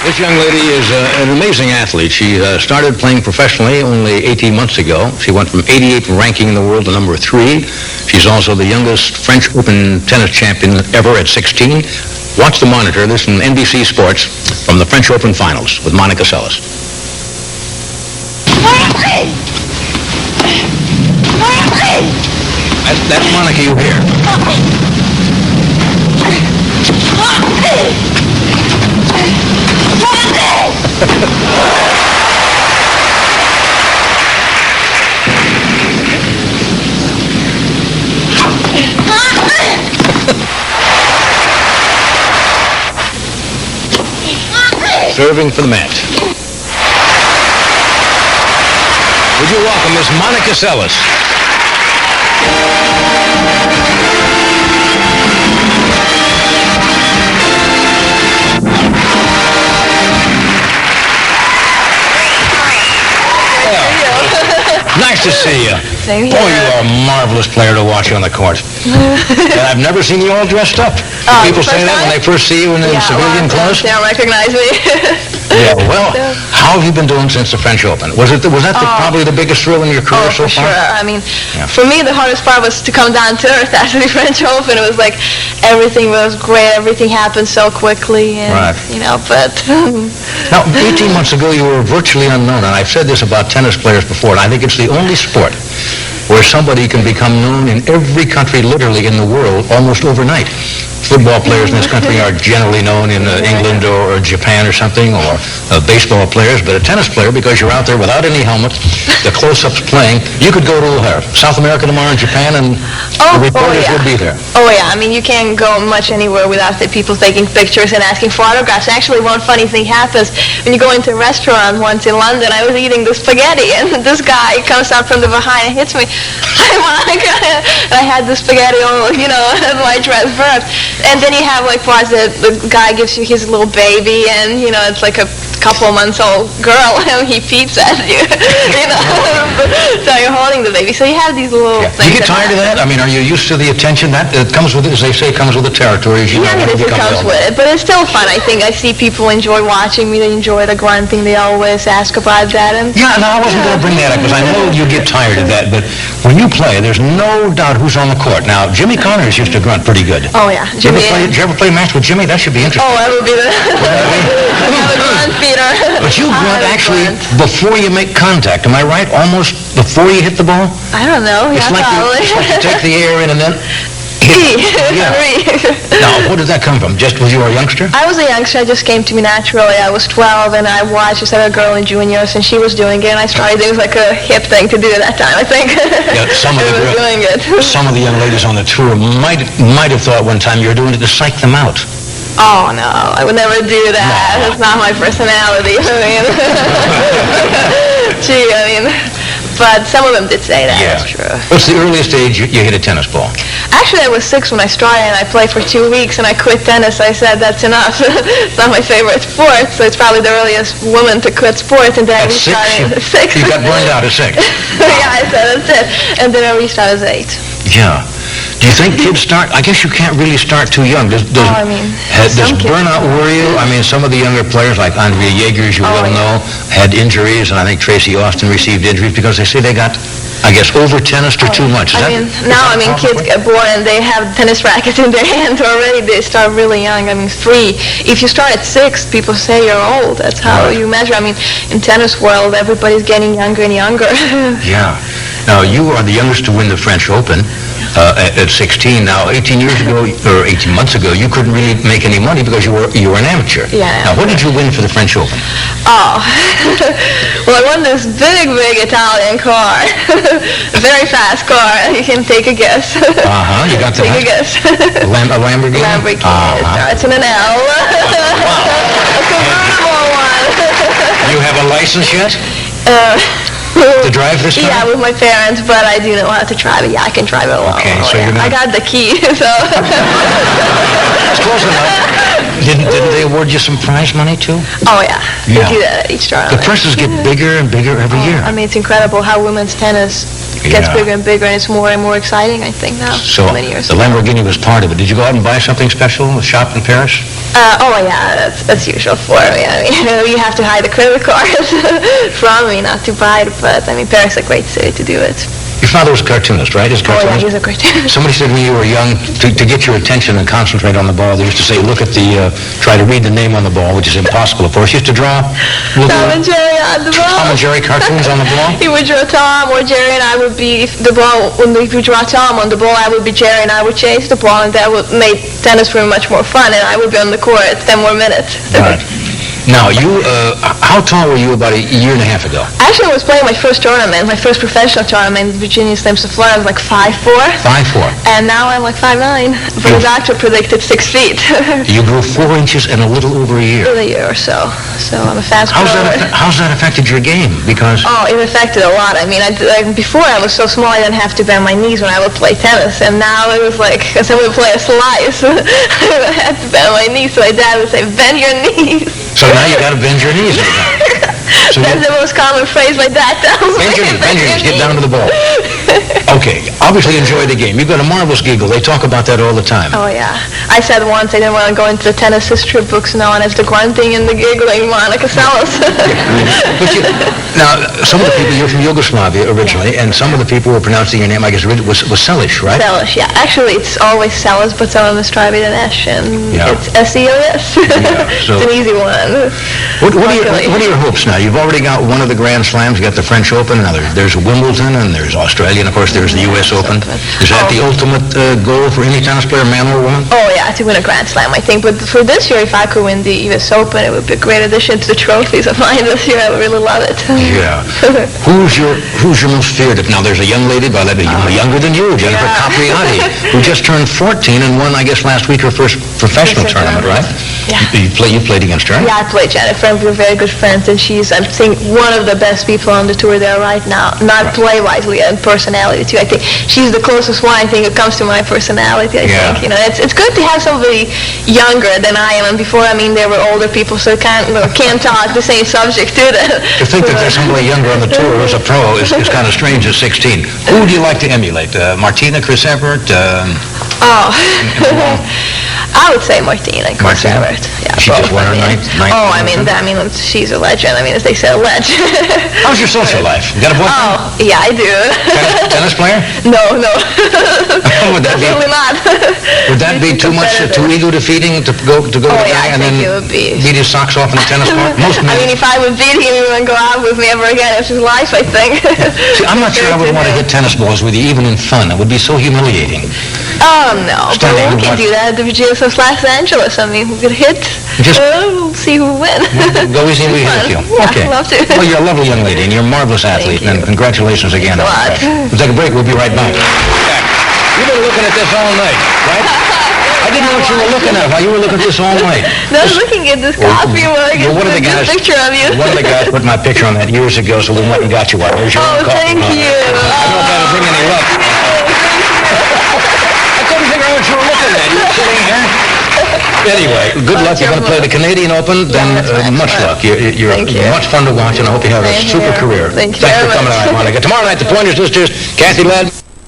This young lady is an amazing athlete. She started playing professionally only 18 months ago. She went from 88th ranking in the world to number 3. She's also the youngest French Open tennis champion ever at 16. Watch the monitor. This is from NBC Sports from the French Open Finals with Monica Seles. That's Monica you hear. Serving for the match. Would you welcome Miss Monica Seles? Nice to see you. Same here. Oh, you are a marvelous player to watch on the court. And I've never seen you all dressed up. People say that when they first see you in civilian clothes? They don't recognize me. Yeah, well, how have you been doing since the French Open? Was that probably the biggest thrill in your career so far? For sure. I mean, for me, the hardest part was to come down to earth after the French Open. It was like everything was great. Everything happened so quickly. And, but... Now, 18 months ago, you were virtually unknown, and I've said this about tennis players before, and I think it's the only sport where somebody can become known in every country, literally in the world, almost overnight. Football players in this country are generally known in England or Japan or something, or baseball players, but a tennis player, because you're out there without any helmet, the close-ups playing, you could go to South America tomorrow in Japan, and the reporters would be there. Oh, yeah. I mean, you can't go much anywhere without the people taking pictures and asking for autographs. Actually, one funny thing happens. When you go into a restaurant once in London, I was eating the spaghetti, and this guy comes out from the behind and hits me. Hi, Monica. And I had the spaghetti all, in my dress first. And then you have, parts that the guy gives you his little baby, and, it's like a couple months old girl, and he peeps at you, so you're holding the baby. So you have these little things. You get tired of that? I mean, are you used to the attention? That comes with it, as they say, comes with the territory. It comes with it, but it's still fun. I think I see people enjoy watching me. They enjoy the grunting. They always ask about that. And I wasn't going to bring that up, because I know you get tired of that, but when you play, there's no doubt who's on the court. Now, Jimmy Connors used to grunt pretty good. Oh, yeah. Did you ever play a match with Jimmy? That should be interesting. Oh, that would be the grunt beater. But you grunt actually before you make contact. Am I right? Almost before you hit the ball? I don't know. It's like you take the air in and then... Now, where did that come from? Just when you were a youngster? I was a youngster. It just came to me naturally. I was 12, and I watched this other girl in juniors, and she was doing it, and I started. It was like a hip thing to do at that time, I think. Yeah, some of the young ladies on the tour might have thought one time you were doing it to psych them out. Oh, no. I would never do that. That's not my personality. But some of them did say that. Yeah. That's true. What's the earliest age you hit a tennis ball? Actually, I was 6 when I started, and I played for 2 weeks, and I quit tennis. I said, that's enough. It's not my favorite sport, so it's probably the earliest woman to quit sports. And then I restarted at 6. You got burned out at 6. Yeah, I said, that's it. And then I restarted at 8. Yeah. Do you think kids start? I guess you can't really start too young. Does burnout worry you? I mean, some of the younger players, like Andrea Jaeger, as you well know, had injuries, and I think Tracy Austin received injuries because they say they got, I guess, over tennis or too much. Kids get born and they have tennis rackets in their hands already. They start really young. 3. If you start at 6, people say you're old. That's how you measure. I mean, in tennis world, everybody's getting younger and younger. Yeah. Now, you are the youngest to win the French Open. At 16. Now, 18 years ago, or 18 months ago, you couldn't really make any money because you were an amateur. Yeah. Now, what did you win for the French Open? Oh, well, I won this big Italian car. A very fast car. You can take a guess. You got that? Take a guess. A Lamborghini? Lamborghini. Starts in an L. A convertible one. You have a license yet? To drive this car? Yeah, with my parents, but I do know how to drive it. Yeah, I can drive it alone. Okay, so you're I got the key, so... It's close enough. Didn't they award you some prize money, too? Oh, yeah. They do that at each tournament. The purses get bigger and bigger every year. I mean, it's incredible how women's tennis gets Yeah. bigger and bigger, and it's more and more exciting, I think, now. So many years the ago. Lamborghini was part of it. Did you go out and buy something special, a shop in Paris? Oh yeah, that's usual for me. I mean, you have to hide the credit cards from me not to buy it, but I mean, Paris is a great city to do it. Your father was a cartoonist, right? His Oh yeah, cartoonist? he's a great. Somebody said when you were young, to get your attention and concentrate on the ball, they used to say, look at the, try to read the name on the ball, which is impossible, of course. He used to draw little Tom and Jerry on the ball. Tom and Jerry cartoons on the ball. He would draw Tom or Jerry, and I would be, if you draw Tom on the ball, I would be Jerry, and I would chase the ball, and that would make tennis for me much more fun, and I would be on the court 10 more minutes. Right. Now, you, how tall were you about a year and a half ago? Actually, I was playing my first tournament, my first professional tournament, Virginia Slams of Florida. I was like 5'4", 5'4". and now I'm like 5'9", but the doctor predicted 6 feet. You grew 4 inches in a little over a year. In a year or so. So I'm a fast How's grower. how's that affected your game? Because Oh, it affected a lot. I mean, before I was so small, I didn't have to bend my knees when I would play tennis, and now it was like, because I would play a slice, I had to bend my knees, so my dad would say, bend your knees. so now you got to bend your knees. So That's the most common phrase my dad tells me. bend your knees, get down to the ball. Okay, obviously enjoy the game. You've got a marvelous giggle. They talk about that all the time. Oh, yeah. I said once I didn't want to go into the tennis history books known as the grunting and the giggling Monica Seles. But now, some of the people, you're from Yugoslavia originally, and some of the people were pronouncing your name, I guess, was Selic, right? Seles, yeah. Actually, it's always Seles, but some of them try with an S, and Yeah. it's S-E-L-S. so- It's an easy one. What are Luckily. your hopes now? You've already got one of the Grand Slams. You got the French Open. Now there's Wimbledon, and there's Australia, and of course there's the U.S. Open. Is that the ultimate goal for any tennis player, man or woman? Oh, yeah, to win a Grand Slam, I think. But for this year, if I could win the U.S. Open, it would be a great addition to the trophies of mine this year. I would really love it. Yeah. Who's your most feared? Now there's a young lady, by that younger than you, Jennifer Yeah. Capriati, who just turned 14 and won, I guess, last week her first professional tournament, right? Yeah. You played against her? Yeah, I played Jennifer, and we're very good friends, and she's, I think, one of the best people on the tour there right now. Not play-wise, and personality, too. I think she's the closest one, I think, it comes to my personality, I Yeah. think. You know, it's good to have somebody younger than I am, and before, I mean, they were older people, so can't talk the same subject to them. To think that there's somebody younger on the tour who's a pro is kind of strange at 16. Who do you like to emulate? Martina, Chris Evert? Oh, I would say Martina. Martina? Yeah, She just both, won her I mean. ninth Oh, I mean, she's a legend. I mean, as they say, a legend. How's your social life? You got a boyfriend? Oh, yeah, I do. Tennis player? No. Would that be- Definitely not. Would that be too much, too ego-defeating to go with Oh, a yeah, guy I and then think it would be. beat his socks off in a tennis court? Most men. I mean, if I would beat him, he wouldn't go out with me ever again. It's his life, I think. See, I'm not sure I would want to hit tennis balls with you, even in fun. It would be so humiliating. Oh, no. But Standing we can watch- do that at the Virginia of Los Angeles. I mean, we could hit. Just- We'll see who wins. Go easy and we hit you. Yeah, Okay. I'd love to. Well, you're a lovely young lady, and you're a marvelous athlete, you. and congratulations again. Thanks a lot. We'll take a break. We'll be right back. You've been looking at this all night, right? I didn't know what you were looking at. While you were looking at this all night. No, I was looking at this coffee mug. Well, one of the It's a guys, good picture of you. one of the guys put my picture on that years ago, so we went and got you one. There's your Oh, own coffee thank mug. you. I don't know if that'll bring any luck. I couldn't figure out what you were looking at. You were sitting here. Anyway, good luck. You're going to play the Canadian Open, then much luck. You're Thank you. much fun to watch, and I hope you have a Same super here. career. Thank you Thanks very for coming much. out, Monica. Tomorrow night, the Pointer Sisters, Kathy Ladd.